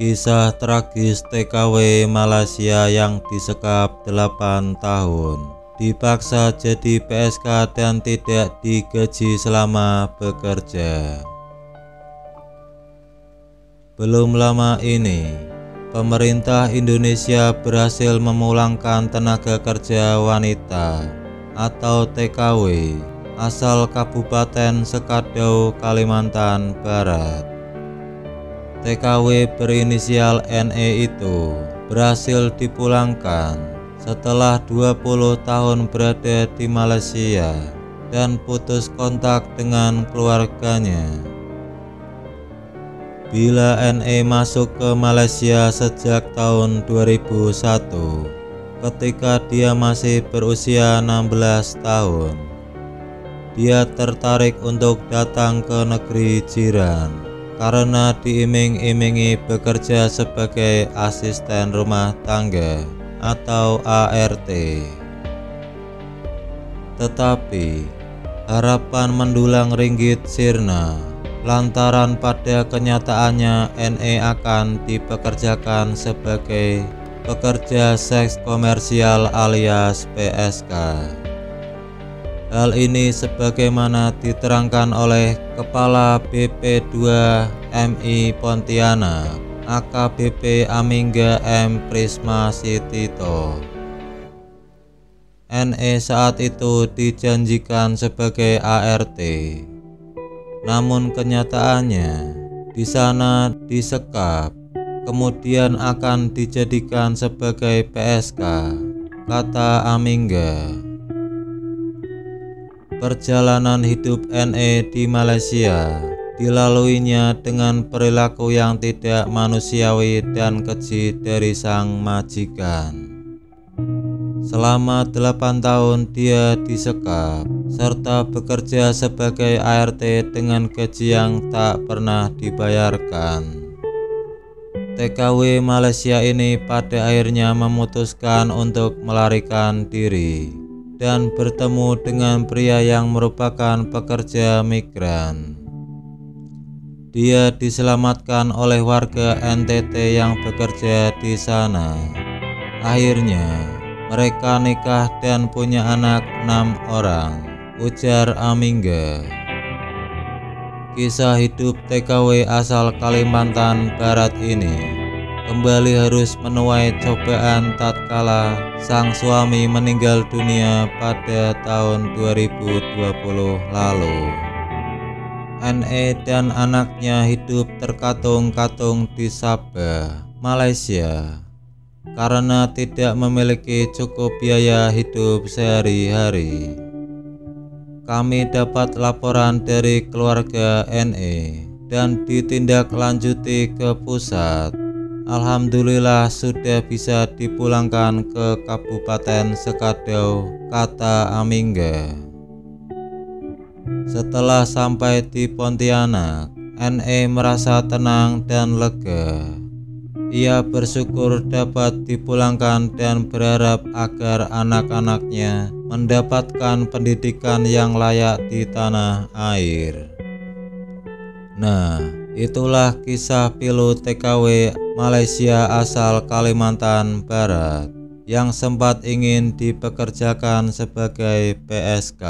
Kisah tragis TKW Malaysia yang disekap 8 tahun, dipaksa jadi PSK dan tidak digaji selama bekerja. Belum lama ini, pemerintah Indonesia berhasil memulangkan tenaga kerja wanita atau TKW asal Kabupaten Sekadau, Kalimantan Barat. TKW berinisial NE itu berhasil dipulangkan setelah 20 tahun berada di Malaysia dan putus kontak dengan keluarganya. Bila NE masuk ke Malaysia sejak tahun 2001, ketika dia masih berusia 16 tahun, dia tertarik untuk datang ke negeri jiran karena diiming-imingi bekerja sebagai asisten rumah tangga atau ART. Tetapi harapan mendulang ringgit sirna lantaran pada kenyataannya NE akan dipekerjakan sebagai pekerja seks komersial alias PSK. Hal ini sebagaimana diterangkan oleh Kepala BP2 MI Pontianak AKBP Amingga M. Prisma Sitito. NE saat itu dijanjikan sebagai ART, namun kenyataannya di sana disekap, kemudian akan dijadikan sebagai PSK, kata Amingga. Perjalanan hidup NE di Malaysia dilaluinya dengan perilaku yang tidak manusiawi dan keji dari sang majikan. Selama 8 tahun dia disekap serta bekerja sebagai ART dengan gaji yang tak pernah dibayarkan. TKW Malaysia ini pada akhirnya memutuskan untuk melarikan diri dan bertemu dengan pria yang merupakan pekerja migran. Dia diselamatkan oleh warga NTT yang bekerja di sana. Akhirnya mereka nikah dan punya anak 6 orang, ujar Amingga. Kisah hidup TKW asal Kalimantan Barat ini kembali harus menuai cobaan tatkala sang suami meninggal dunia pada tahun 2020 lalu. NE dan anaknya hidup terkatung-katung di Sabah, Malaysia, karena tidak memiliki cukup biaya hidup sehari-hari. Kami dapat laporan dari keluarga NE dan ditindaklanjuti ke pusat. Alhamdulillah sudah bisa dipulangkan ke Kabupaten Sekadau, kata Amingga. Setelah sampai di Pontianak, NE merasa tenang dan lega. Ia bersyukur dapat dipulangkan dan berharap agar anak-anaknya mendapatkan pendidikan yang layak di tanah air. Nah, itulah kisah pilu TKW Malaysia asal Kalimantan Barat yang sempat ingin dipekerjakan sebagai PSK.